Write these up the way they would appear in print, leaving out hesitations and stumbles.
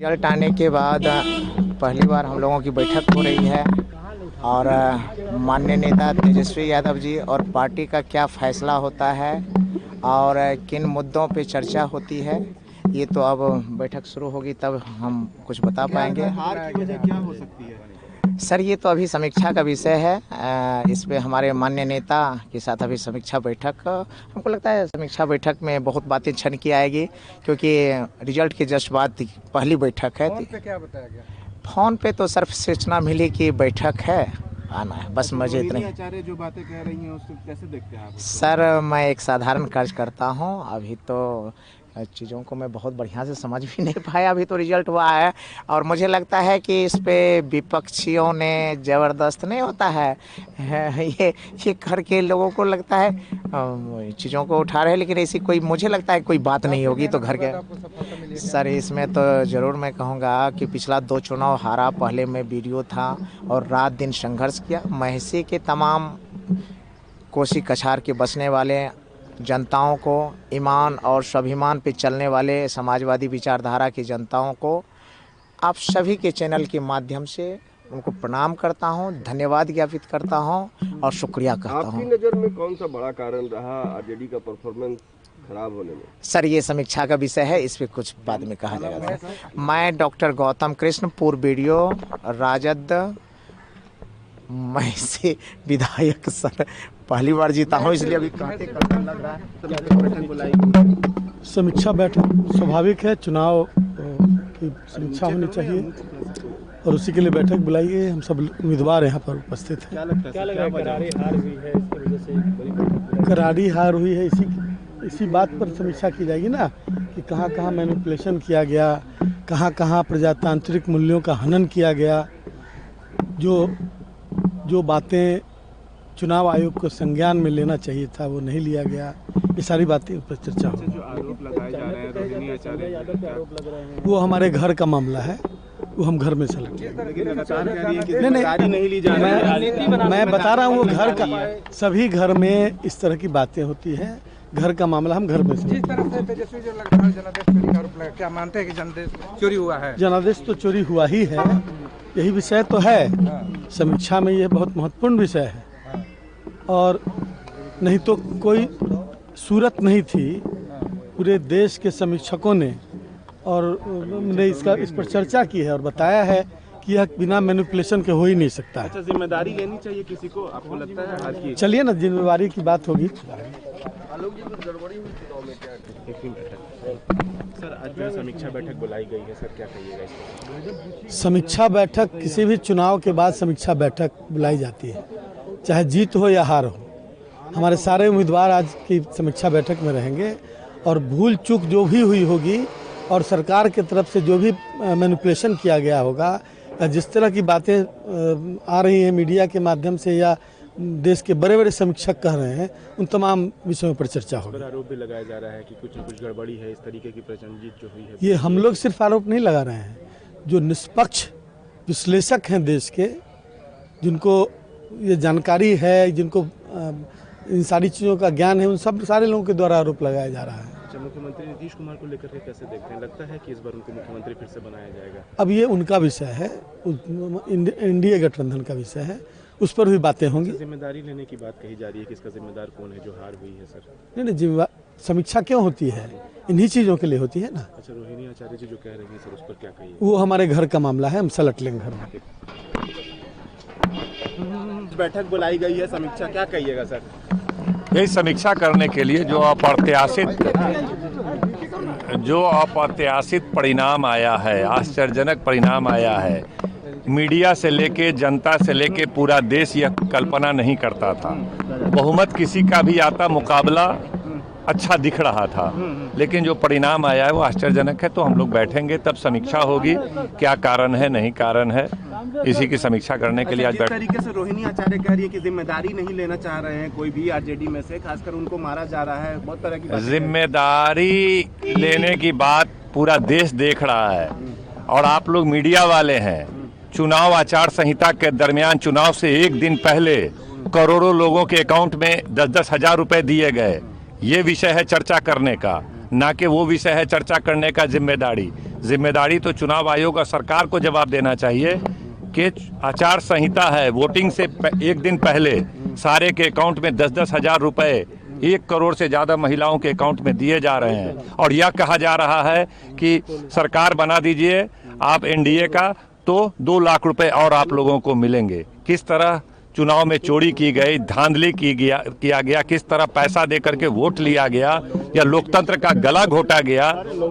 Result आने के बाद पहली बार हम लोगों की बैठक हो रही है और माननीय नेता तेजस्वी यादव जी और पार्टी का क्या फैसला होता है और किन मुद्दों पे चर्चा होती है, ये तो अब बैठक शुरू होगी तब हम कुछ बता पाएंगे। हार की वजह क्या हो सकती है? सर, ये तो अभी समीक्षा का विषय है। इस पे हमारे माननीय नेता के साथ अभी समीक्षा बैठक, हमको लगता है समीक्षा बैठक में बहुत बातें छन की आएगी, क्योंकि रिजल्ट के जस्ट बाद पहली बैठक है। फोन पे क्या बताया गया? फोन पे तो सिर्फ सूचना मिली कि बैठक है, आना है, बस मजे इतने। आचार्य जो बातें कह रही हैं उसको कैसे देखते हैं आप? सर, मैं एक साधारण कार्यकर्ता हूँ, अभी तो चीज़ों को मैं बहुत बढ़िया से समझ भी नहीं पाया, अभी तो रिजल्ट हुआ है। और मुझे लगता है कि इस पे विपक्षियों ने ज़बरदस्त नहीं होता है, ये करके लोगों को लगता है चीज़ों को उठा रहे हैं, लेकिन ऐसी कोई, मुझे लगता है कोई बात नहीं होगी तो घर के। सर, इसमें तो ज़रूर मैं कहूँगा कि पिछला 2 चुनाव हारा, पहले में वीडियो था और रात दिन संघर्ष किया। महसी के तमाम कोसी कछार के बसने वाले जनताओं को, ईमान और स्वाभिमान पे चलने वाले समाजवादी विचारधारा की जनताओं को आप सभी के चैनल के माध्यम से उनको प्रणाम करता हूं, धन्यवाद ज्ञापित करता हूं और शुक्रिया करता हूं। आपकी नज़र में कौन सा बड़ा कारण रहा आरजेडी का परफॉर्मेंस खराब होने में? सर, ये समीक्षा का विषय है, इस पे कुछ बाद में कहा जाएगा। मैं डॉक्टर गौतम कृष्ण, पूर्व बीडीओ राजद महसी विधायक, सर पहली बार जीता हूँ, इसलिए अभी कहते लग रहा है। समीक्षा बैठक स्वाभाविक है, चुनाव की समीक्षा होनी चाहिए और उसी के लिए बैठक बुलाई है। हम सब उम्मीदवार यहाँ पर उपस्थित हैं। क्या लगा करारी हार हुई है, इसकी वजह से करारी हार हुई है, इसी बात पर समीक्षा की जाएगी ना, कि कहाँ कहाँ मैनिपुलेशन किया गया, कहाँ कहाँ प्रजातांत्रिक मूल्यों का हनन किया गया, जो बातें चुनाव आयोग को संज्ञान में लेना चाहिए था वो नहीं लिया गया। ये सारी बातें ऊपर चर्चा हो। जो आरोप लगाए जा रहे हैं, रोहिणी आचार्य के आरोप लग रहे हैं, वो हमारे घर का मामला है, वो हम घर में चलेंगे। मैं बता रहा हूँ, वो घर का, सभी घर में इस तरह की बातें होती हैं, घर का मामला हम घर में से। जिस तरह से तेजस्वी जो लग रहा है जनादेश चोरी का आरोप लगा, क्या मानते हैं कि जनादेश चोरी हुआ है? जनादेश तो चोरी हुआ ही है, यही विषय तो है समीक्षा में, ये बहुत महत्वपूर्ण विषय है। और नहीं तो कोई सूरत नहीं थी, पूरे देश के समीक्षकों ने इस पर चर्चा की है और बताया है कि यह बिना मैनिपुलेशन के हो ही नहीं सकता है। अच्छा, जिम्मेदारी लेनी चाहिए किसी को, आपको लगता है हार की? चलिए ना, जिम्मेवारी की बात होगी। सर, आज जो समीक्षा बैठक बुलाई गई है, सर क्या कहिएगा इस पर? समीक्षा बैठक, किसी भी चुनाव के बाद समीक्षा बैठक बुलाई जाती है, चाहे जीत हो या हार हो। हमारे सारे उम्मीदवार आज की समीक्षा बैठक में रहेंगे और भूल चूक जो भी हुई होगी और सरकार की तरफ से जो भी मैनिपुलेशन किया गया होगा, या जिस तरह की बातें आ रही हैं मीडिया के माध्यम से या देश के बड़े बड़े समीक्षक कह रहे हैं, उन तमाम विषयों पर चर्चा होगी। आरोप भी लगाया जा रहा है कि कुछ न कुछ गड़बड़ी है, इस तरीके की प्रचंड जीत जो हुई है। ये हम लोग सिर्फ आरोप नहीं लगा रहे हैं, जो निष्पक्ष विश्लेषक हैं देश के, जिनको ये जानकारी है, जिनको इन सारी चीज़ों का ज्ञान है, उन सब सारे लोगों के द्वारा आरोप लगाया जा रहा है। अच्छा, मुख्यमंत्री नीतीश कुमार को लेकर के कैसे देखते हैं? लगता है कि इस बार उनको मुख्यमंत्री फिर से बनाया जाएगा? अब ये उनका विषय है, एनडीए गठबंधन का विषय है, उस पर भी बातें होंगी। जिम्मेदारी लेने की बात कही जा रही है कि इसका जिम्मेदार कौन है जो हार हुई है? सर नहीं, समीक्षा क्यों होती है? इन्हीं चीज़ों के लिए होती है ना। अच्छा, रोहिणी आचार्य जी जो कह रही हैं सर, उस पर क्या कहिए? वो हमारे घर का मामला है, हम सलट लेंगे घर में। बैठक बुलाई गई है, समीक्षा, क्या कहिएगा सर? यही समीक्षा करने के लिए जो अप्रत्याशित परिणाम आया है, आश्चर्यजनक परिणाम आया है, मीडिया से लेके, जनता से लेके पूरा देश यह कल्पना नहीं करता था। बहुमत किसी का भी आता, मुकाबला अच्छा दिख रहा था, लेकिन जो परिणाम आया है वो आश्चर्यजनक है। तो हम लोग बैठेंगे, तब समीक्षा होगी, क्या कारण है, नहीं कारण है, इसी की समीक्षा करने के लिए आज जिस तरीके से रोहिणी आचार्य कह रही है कि जिम्मेदारी नहीं लेना चाह रहे हैं कोई भी आरजेडी में से, खासकर उनको मारा जा रहा है, बहुत तरह की जिम्मेदारी लेने की बात पूरा देश देख रहा है और आप लोग मीडिया वाले हैं। चुनाव आचार संहिता के दरमियान, चुनाव से एक दिन पहले करोड़ों लोगों के अकाउंट में 10-10 हज़ार रुपए दिए गए। ये विषय है चर्चा करने का, ना कि वो विषय है चर्चा करने का जिम्मेदारी। जिम्मेदारी तो चुनाव आयोग और सरकार को जवाब देना चाहिए कि आचार संहिता है, वोटिंग से एक दिन पहले सारे के अकाउंट में 10-10 हजार रुपए 1 करोड़ से ज़्यादा महिलाओं के अकाउंट में दिए जा रहे हैं और यह कहा जा रहा है कि सरकार बना दीजिए आप एनडीए का तो 2 लाख रुपए और आप लोगों को मिलेंगे। किस तरह चुनाव में चोरी की गई, धांधली किया गया, किस तरह पैसा दे करके वोट लिया गया, या लोकतंत्र का गला घोटा गया,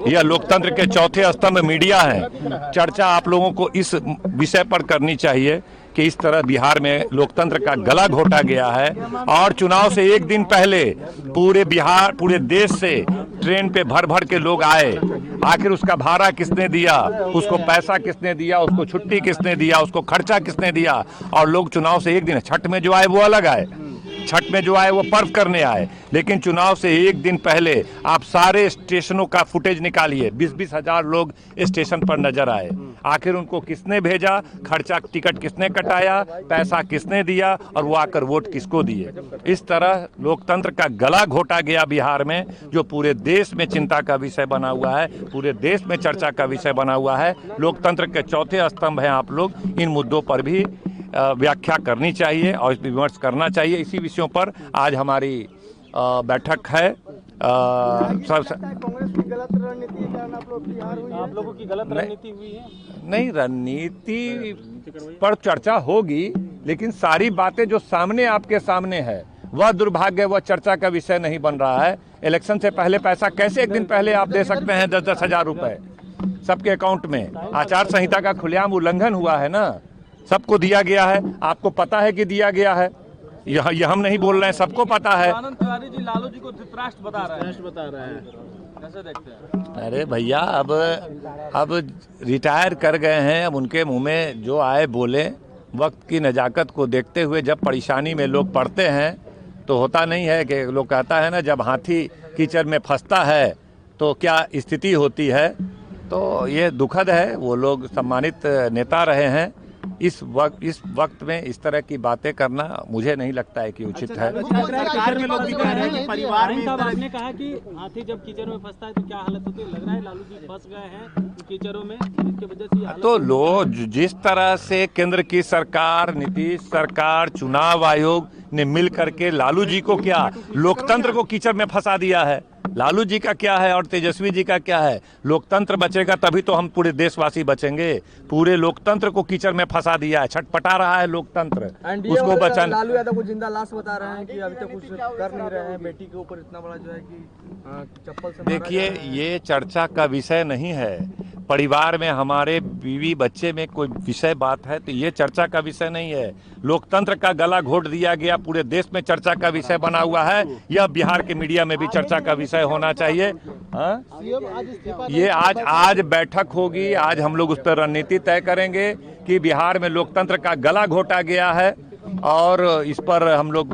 या लोकतंत्र के चौथे स्तंभ मीडिया है। चर्चा आप लोगों को इस विषय पर करनी चाहिए कि इस तरह बिहार में लोकतंत्र का गला घोटा गया है और चुनाव से एक दिन पहले पूरे बिहार, पूरे देश से ट्रेन पे भर भर के लोग आए। आखिर उसका भाड़ा किसने दिया, उसको पैसा किसने दिया, उसको छुट्टी किसने दिया, उसको खर्चा किसने दिया। और लोग चुनाव से एक दिन, छठ में जो आए वो अलग आए, छठ में जो आए वो पर्व करने आए, लेकिन चुनाव से एक दिन पहले आप सारे स्टेशनों का फुटेज निकालिए, 20-20 हजार लोग स्टेशन पर नजर आए। आखिर उनको किसने भेजा, खर्चा टिकट किसने कटाया, पैसा किसने दिया और वो आकर वोट किसको दिए। इस तरह लोकतंत्र का गला घोटा गया बिहार में, जो पूरे देश में चिंता का विषय बना हुआ है, पूरे देश में चर्चा का विषय बना हुआ है। लोकतंत्र के चौथे स्तंभ हैं आप लोग, इन मुद्दों पर भी व्याख्या करनी चाहिए और विमर्श करना चाहिए। इसी विषयों पर आज हमारी बैठक है। कांग्रेस की गलत रणनीति के कारण आप लोगों की गलत रणनीति हुई है? नहीं, रणनीति पर चर्चा होगी, लेकिन सारी बातें जो सामने आपके सामने है वह दुर्भाग्य, वह चर्चा का विषय नहीं बन रहा है। इलेक्शन से पहले पैसा कैसे एक दिन पहले आप दे सकते हैं 10-10 हजार रुपए सबके अकाउंट में? आचार संहिता का खुलेआम उल्लंघन हुआ है ना, सबको दिया गया है, आपको पता है कि दिया गया है, यह हम नहीं बोल रहे हैं, सबको पता है। आनंद तिवारी जी लालू जी को धृतराष्ट्र बता रहे हैं, कैसे देखते हैं? अरे भैया, अब रिटायर कर गए हैं, अब उनके मुंह में जो आए बोले। वक्त की नजाकत को देखते हुए जब परेशानी में लोग पड़ते हैं तो होता नहीं है कि लोग कहता है ना, जब हाथी कीचड़ में फंसता है तो क्या स्थिति होती है। तो ये दुखद है, वो लोग सम्मानित नेता रहे हैं। इस वक्त में इस तरह की बातें करना मुझे नहीं लगता है कि उचित है। सरकार में लोग भी कह रहे हैं कि परिवार में आपने कहा कि हाथी जब कीचड़ में फंसता है तो क्या हालत होती है? लग रहा है लालू जी फंस गए हैं कीचड़ों में, जिसकी वजह से हालत। तो लोग जिस तरह से केंद्र की सरकार, नीतीश सरकार, चुनाव आयोग ने मिल करके लालू जी को क्या, लोकतंत्र को कीचड़ में फंसा दिया है। लालू जी का क्या है और तेजस्वी जी का क्या है? लोकतंत्र बचेगा तभी तो हम पूरे देशवासी बचेंगे। पूरे लोकतंत्र को कीचड़ में फंसा दिया है, छटपटा रहा है लोकतंत्र, उसको बचाना। लालू यादव को जिंदा लाश बता रहे हैं कि अभी तक कुछ कर नहीं रहे हैं, बेटी के ऊपर इतना बड़ा जो है कि चप्पल से। देखिए, ये चर्चा का विषय नहीं है। परिवार में हमारे बीवी बच्चे में कोई विषय बात है तो ये चर्चा का विषय नहीं है। लोकतंत्र का गला घोट दिया गया, पूरे देश में चर्चा का विषय बना हुआ है। यह बिहार के मीडिया में भी चर्चा का विषय होना चाहिए। ये आज बैठक होगी, आज हम लोग उस पर रणनीति तय करेंगे कि बिहार में लोकतंत्र का गला घोटा गया है और इस पर हम लोग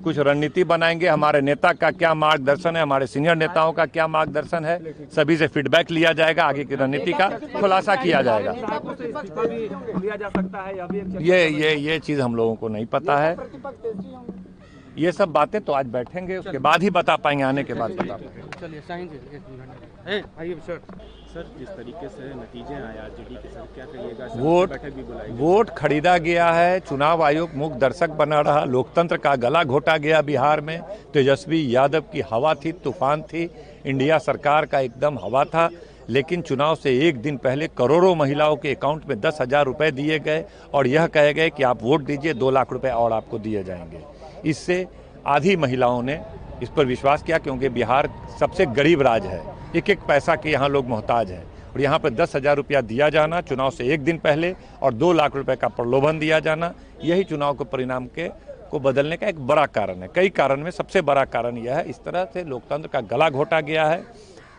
कुछ रणनीति बनाएंगे। हमारे नेता का क्या मार्गदर्शन है, हमारे सीनियर नेताओं का क्या मार्गदर्शन है, सभी से फीडबैक लिया जाएगा, आगे की रणनीति का खुलासा किया जाएगा। ये चीज़ हम लोगों को नहीं पता है। ये सब बातें तो आज बैठेंगे, उसके बाद ही बता पाएंगे, आने के बाद बता पाएंगे। चलिए शाहीन जी, सर जिस तरीके से नतीजे आए आरजेडी के, सर क्या कहिएगा? वोट खरीदा गया है, चुनाव आयोग मूक दर्शक बना रहा, लोकतंत्र का गला घोटा गया बिहार में। तेजस्वी यादव की हवा थी, तूफान थी, इंडिया सरकार का एकदम हवा था। लेकिन चुनाव से एक दिन पहले करोड़ों महिलाओं के अकाउंट में 10 हजार रुपये दिए गए और यह कहे गए कि आप वोट दीजिए, 2 लाख रुपए और आपको दिए जाएंगे। इससे आधी महिलाओं ने इस पर विश्वास किया, क्योंकि बिहार सबसे गरीब राज्य है, एक एक पैसा के यहाँ लोग मोहताज हैं। और यहाँ पर 10 हजार रुपया दिया जाना चुनाव से एक दिन पहले और 2 लाख रुपए का प्रलोभन दिया जाना, यही चुनाव के परिणाम को बदलने का एक बड़ा कारण है। कई कारण में सबसे बड़ा कारण यह है, इस तरह से लोकतंत्र का गला घोटा गया है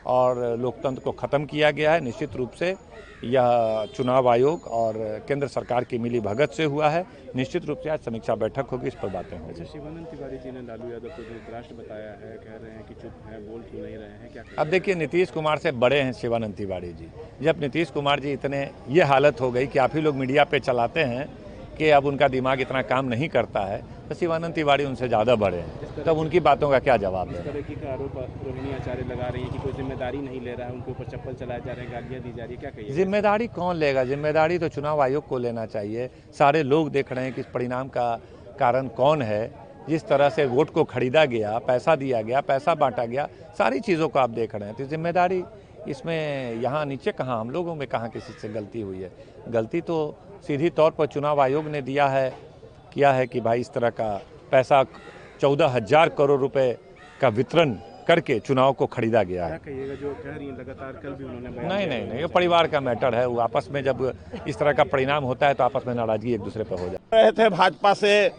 और लोकतंत्र को ख़त्म किया गया है। निश्चित रूप से यह चुनाव आयोग और केंद्र सरकार की मिली भगत से हुआ है। निश्चित रूप से आज समीक्षा बैठक होगी, इस पर बातें होंगी। शिवानंद तिवारी जी ने लालू यादव को धृतराष्ट्र बताया है, कह रहे हैं कि चुप हैं, बोल क्यों नहीं रहे हैं, क्या? अब देखिए, नीतीश कुमार से बड़े हैं शिवानंद तिवारी जी। जब नीतीश कुमार जी इतने, ये हालत हो गई कि आप ही लोग मीडिया पे चलाते हैं कि अब उनका दिमाग इतना काम नहीं करता है, तो शिवानंद तिवारी उनसे ज़्यादा बड़े हैं, तब उनकी बातों का क्या जवाब है। इस तरह की आरोप रोहिणी आचार्य लगा रही है कि कोई जिम्मेदारी नहीं ले रहा है, उनके ऊपर चप्पल चलाए जा रहे हैं, गालियाँ दी जा रही है, क्या कहिए? जिम्मेदारी कौन लेगा? जिम्मेदारी तो चुनाव आयोग को लेना चाहिए। सारे लोग देख रहे हैं कि इस परिणाम का कारण कौन है। जिस तरह से वोट को खरीदा गया, पैसा दिया गया, पैसा बांटा गया, सारी चीज़ों को आप देख रहे हैं, तो जिम्मेदारी इसमें यहाँ नीचे कहाँ, हम लोगों में कहाँ किसी से गलती हुई है? गलती तो सीधी तौर पर चुनाव आयोग ने किया है कि भाई इस तरह का पैसा 14,000 करोड़ रुपए का वितरण करके चुनाव को खरीदा गया है। क्या कहिएगा जो कह रही है लगातार, कल भी उन्होंने बयान नहीं दिया नहीं नहीं, ये परिवार का मैटर है। वो आपस में जब इस तरह का परिणाम होता है तो आपस में नाराजगी एक दूसरे पर हो जाती है। रहे थे भाजपा से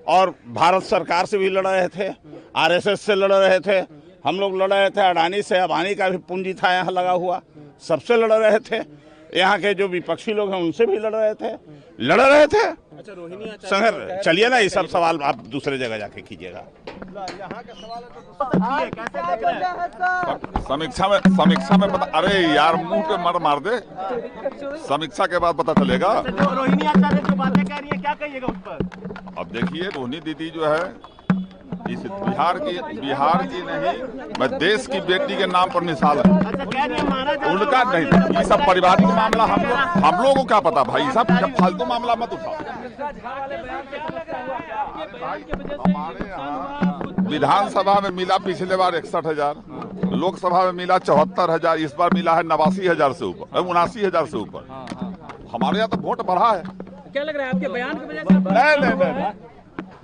और भारत सरकार से भी लड़ रहे थे, आरएसएस से लड़ रहे थे, हम लोग लड़ रहे थे अडानी से, अबानी का भी पूंजी था यहाँ लगा हुआ, सबसे लड़ रहे थे। यहाँ के जो विपक्षी लोग हैं उनसे भी लड़ रहे थे। अच्छा, रोहिणी आचार्य संघर्ष चलिए ना, ये सब सवाल आप दूसरे जगह जाके कीजिएगा। समीक्षा में पता, अरे यार मुंह पे मार दे, समीक्षा के बाद पता चलेगा। रोहिणी आचार्य जो बातें कह रही है, क्या कहिएगा उस पर? अब देखिए रोहिणी दीदी जो है इस बिहार की नहीं, मैं देश की बेटी के नाम पर मिसाल है। अच्छा, कह रही है महाराज उनका नहीं, ये सब पारिवारिक मामला हम लोगों को क्या पता भाई, सब फालतू मामला मत उठाओ। हमारे यहाँ विधानसभा में मिला पिछले बार 61,000, लोकसभा में मिला 74,000, इस बार मिला है 89,000 से ऊपर, 79,000 से ऊपर। हमारे यहाँ तो वोट बढ़ा है। क्या लग रहा है आपके बयान की वजह से? नहीं,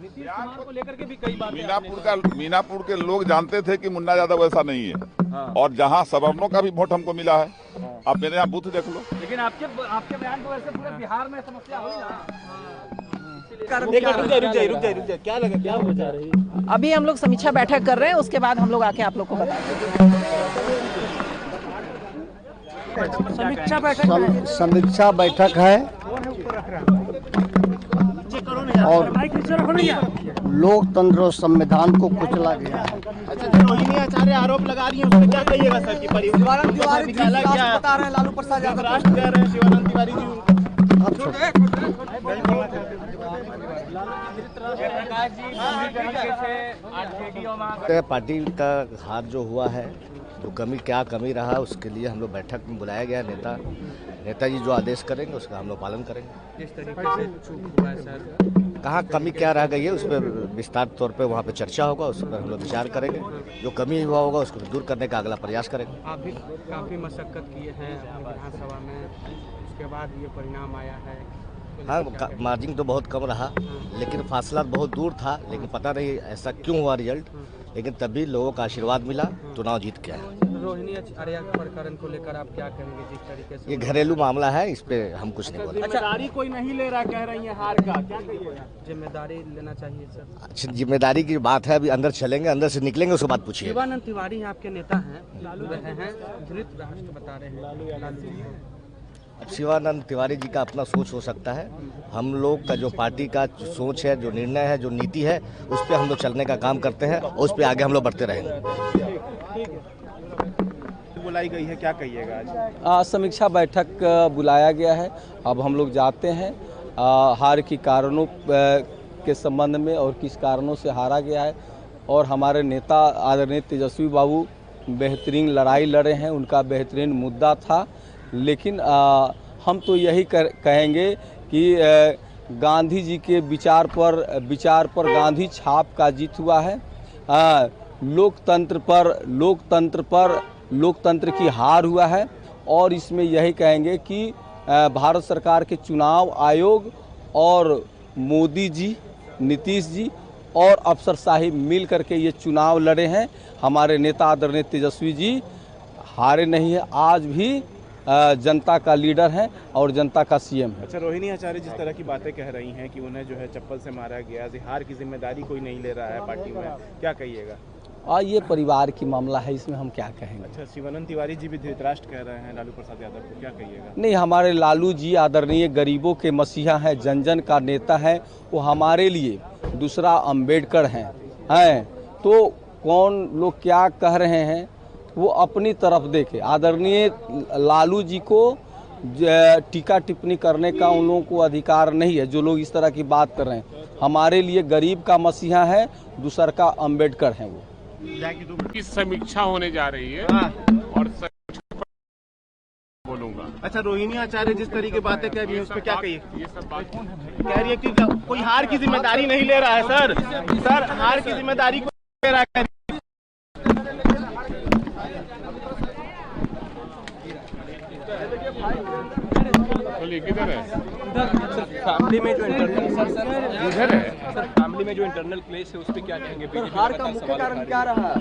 नीतीश कुमार को लेकर के भी कई बातें मीनापुर के लोग जानते थे कि मुन्ना यादव ऐसा नहीं है, और जहां सवर्णों का भी वोट हमको मिला है, आप मेरे यहाँ बूथ देख लो। लेकिन आपके बयान की वजह से पूरे बिहार में समस्या हुई ना। रुक जाइए, क्या लगा, क्या हो जा रही है? अभी हम लोग समीक्षा बैठक कर रहे हैं, उसके बाद हम लोग आके आप लोग को बताएंगे। समीक्षा बैठक है और लोकतंत्र और संविधान को कुचला गया है। अच्छा, जो रोहिणी आचार्य आरोप लगा रही है उसमें क्या कहिएगा सर? की शिवानंद तिवारी बता रहे हैं, लालू प्रसाद यादव राष्ट्र कह रहे हैं शिवानंद तिवारी जी। पार्टी का हाथ जो हुआ है, जो क्या कमी रहा, उसके लिए हम लोग बैठक में बुलाया गया। नेताजी जो आदेश करेंगे उसका हम लोग पालन करेंगे। किस तरीके से चूक हुआ है सर? कहाँ कमी क्या रह गई है उस पर विस्तार तौर पे वहाँ पे चर्चा होगा, उस पर हम लोग विचार करेंगे। जो कमी हुआ होगा उसको दूर करने का अगला प्रयास करेंगे। आप भी काफ़ी मशक्कत किए हैं विधानसभा में, उसके बाद ये परिणाम आया है। हाँ, मार्जिन तो बहुत कम रहा, लेकिन फासला बहुत दूर था, लेकिन पता नहीं ऐसा क्यों हुआ रिजल्ट, लेकिन तभी लोगों का आशीर्वाद मिला, चुनाव जीत के आए। रोहिणी आचार्य प्रकरण को लेकर आप क्या कहेंगे? जिस तरीके से ये घरेलू मामला है, इस पे हम कुछ नहीं बोलेंगे। जिम्मेदारी कोई नहीं ले रहा, कह रही है हार का, क्या कहिएगा? जिम्मेदारी लेना चाहिए सर। अच्छा, जिम्मेदारी की बात है, अभी अंदर चलेंगे, अंदर से निकलेंगे, उसके बाद पूछिए। शिवानंद तिवारी आपके नेता हैं, रहे हैं, धृतराष्ट्र बता रहे हैं लालू जी को। शिवानंद तिवारी जी का अपना सोच हो सकता है, हम लोग का जो पार्टी का सोच है, जो निर्णय है, जो नीति है, उस पर हम लोग चलने का काम करते हैं और उस पर आगे हम लोग बढ़ते रहेंगे। बुलाई गई है, क्या कहिएगा? आज समीक्षा बैठक बुलाया गया है। अब हम लोग जाते हैं हार की कारणों के संबंध में और किस कारणों से हारा गया है, और हमारे नेता आदरणीय तेजस्वी बाबू बेहतरीन लड़ाई लड़े हैं, उनका बेहतरीन मुद्दा था। लेकिन हम तो यही कहेंगे कि गांधी जी के विचार पर गांधी छाप का जीत हुआ है। लोकतंत्र की हार हुआ है, और इसमें यही कहेंगे कि भारत सरकार के चुनाव आयोग और मोदी जी, नीतीश जी और अफसरशाही मिल करके ये चुनाव लड़े हैं। हमारे नेता आदरणीय तेजस्वी जी हारे नहीं है, आज भी जनता का लीडर है और जनता का सीएम है। अच्छा, रोहिणी आचार्य जिस तरह की बातें कह रही हैं कि उन्हें जो है चप्पल से मारा गया, हार की जिम्मेदारी कोई नहीं ले रहा है पार्टी में, क्या कहिएगा? और ये परिवार की मामला है, इसमें हम क्या कहेंगे। अच्छा, शिवानंद तिवारी जी भी धृतराष्ट्र कह रहे हैं लालू प्रसाद यादव को, क्या कहिएगा? नहीं, हमारे लालू जी आदरणीय गरीबों के मसीहा हैं, जन जन का नेता है, वो हमारे लिए दूसरा अंबेडकर हैं। तो कौन लोग क्या कह रहे हैं वो अपनी तरफ देखे। आदरणीय लालू जी को टीका टिप्पणी करने का उन लोगों को अधिकार नहीं है। जो लोग इस तरह की बात कर रहे हैं, हमारे लिए गरीब का मसीहा है, दूसर का अम्बेडकर है। वो की समीक्षा होने जा रही है और बोलूंगा। अच्छा, रोहिणी आचार्य जिस तरीके की बातें कह रही है उस पर क्या कहिए? ये सब बात कह रही है कि कोई हार की जिम्मेदारी नहीं ले रहा है। सर हार की जिम्मेदारी को ले रहा है। किधर है? फैमिली में जो इंटरनल इधर है। सर फैमिली में जो इंटरनल क्लेश है उस पर क्या कहेंगे? हार का मुख्य कारण क्या रहा?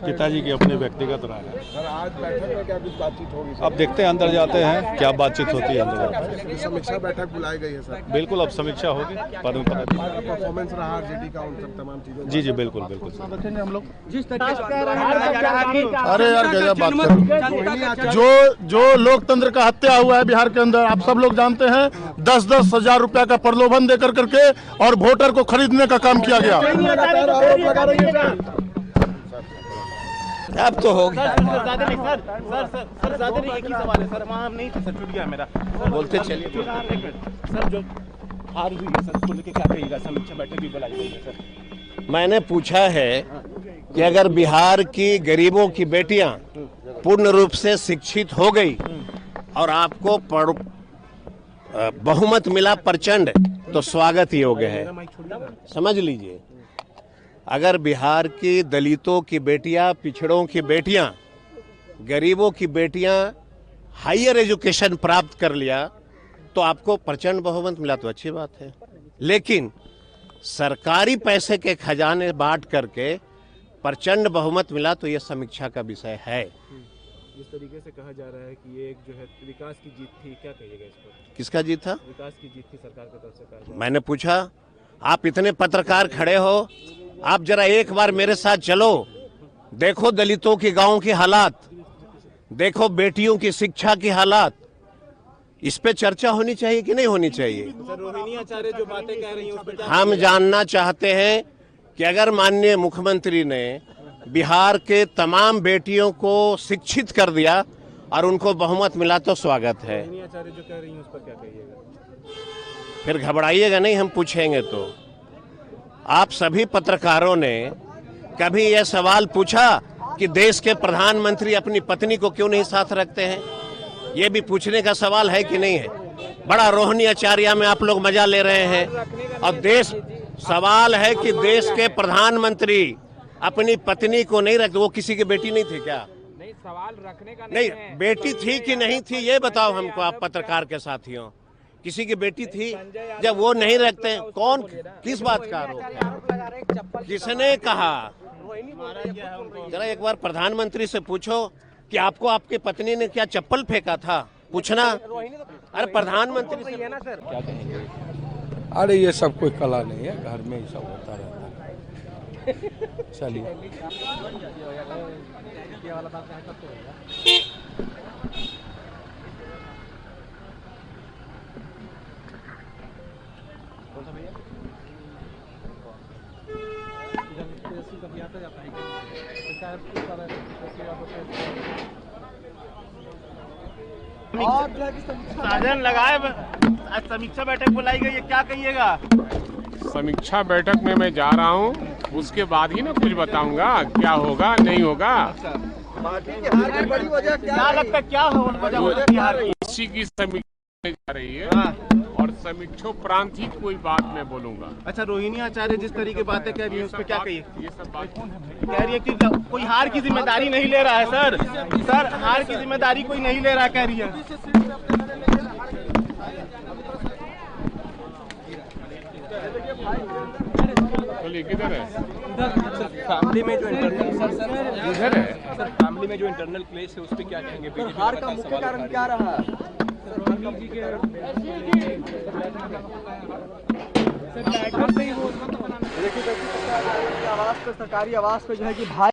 पिताजी की अपनी व्यक्तिगत राय है। सर आज बैठक में क्या कुछ बातचीत होगी? अब देखते हैं, अंदर जाते हैं क्या बातचीत होती है अंदर जाते समीक्षा बैठक बुलाई गई है सर। हैं। बिल्कुल, अब समीक्षा होगी। परफॉर्मेंस रहा आरजेडी का, उन सब तमाम चीजों। जी जी बिल्कुल बिल्कुल। हम लोग अरे यार गजब बात कर, जो लोकतंत्र का हत्या हुआ है बिहार के अंदर, आप सब लोग जानते हैं। 10-10 हजार रुपया का प्रलोभन देकर करके और वोटर को खरीदने का काम किया गया। अब तो हो गया। सर ज्यादा नहीं, एक ही सवाल है सर। वहाँ नहीं थे सर, छूट गया मेरा। बोलते चलिए सर। जो हार हुई है सर, उसको लेके क्या कहिएगा? समीक्षा बैठक भी बुलाई गई है सर। मैंने पूछा है कि अगर बिहार की गरीबों की बेटियां पूर्ण रूप से शिक्षित हो गई और आपको बहुमत मिला प्रचंड, तो स्वागत योग्य है। समझ लीजिए, अगर बिहार की दलितों की बेटियां, पिछड़ों की बेटियां, गरीबों की बेटियां हायर एजुकेशन प्राप्त कर लिया तो आपको प्रचंड बहुमत मिला तो अच्छी बात है। लेकिन सरकारी पैसे के खजाने बांट करके प्रचंड बहुमत मिला तो यह समीक्षा का विषय है। जिस तरीके से कहा जा रहा है कि ये एक जो है विकास की जीत थी, क्या कहिएगा इस पर? किसका जीत था? विकास की जीत थी सरकार की तरफ से कहा जा रहा है। मैंने पूछा, आप इतने पत्रकार खड़े हो, आप जरा एक बार मेरे साथ चलो, देखो दलितों की गांव की हालात, देखो बेटियों की शिक्षा की हालात। इस पे चर्चा होनी चाहिए कि नहीं होनी चाहिए? सर रोहिणी आचार्य जो बातें कह रही हैं उस पर हम जानना चाहते हैं कि अगर माननीय मुख्यमंत्री ने बिहार के तमाम बेटियों को शिक्षित कर दिया और उनको बहुमत मिला तो स्वागत है। रोहिणी आचार्य जो कह रही हैं उस पर क्या कहिएगा? फिर घबराइएगा नहीं, हम पूछेंगे तो। आप सभी पत्रकारों ने कभी यह सवाल पूछा कि देश के प्रधानमंत्री अपनी पत्नी को क्यों नहीं साथ रखते हैं? ये भी पूछने का सवाल है कि नहीं है? बड़ा रोहिणी आचार्य में आप लोग मजा ले रहे हैं। और सवाल है कि देश के प्रधानमंत्री अपनी पत्नी को नहीं रखते। वो किसी की बेटी नहीं थी क्या? नहीं, सवाल रखने का नहीं, बेटी थी कि नहीं थी ये बताओ हमको, आप पत्रकार के साथियों। किसी की बेटी थी? जब वो नहीं रखते, कौन, किस बात का आरोप है? किसने कहा? जरा एक बार प्रधानमंत्री से पूछो कि आपको आपकी पत्नी ने क्या चप्पल फेंका था, पूछना। अरे प्रधानमंत्री से ना सर, क्या कहेंगे? अरे ये सब कोई कला नहीं है, घर में ही सब होता रहता है। चलिए। साधन लगाए, आज समीक्षा बैठक बुलाई गई है, क्या कहिएगा? समीक्षा बैठक में मैं जा रहा हूँ, उसके बाद ही ना कुछ बताऊंगा क्या होगा नहीं होगा। क्या लगता है क्या वजह? इसी की समीक्षा जा रही है और समीक्षोपरांत ही कोई बात मैं बोलूंगा। अच्छा, रोहिणी आचार्य जिस तरीके की बातें कह रही है उस पर क्या कहिए? ये सब बात कह रही है कि कोई हार की जिम्मेदारी नहीं ले रहा है। सर हार की जिम्मेदारी कोई नहीं ले रहा, कह रही है। बोलिए, किधर है? फैमिली में जो इंटरनल इधर है। सर फैमिली में जो इंटरनल क्लेश है उस पर क्या कहेंगे? हार का मुख्य कारण क्या रहा? सरकारी आवास पे जो है कि भाई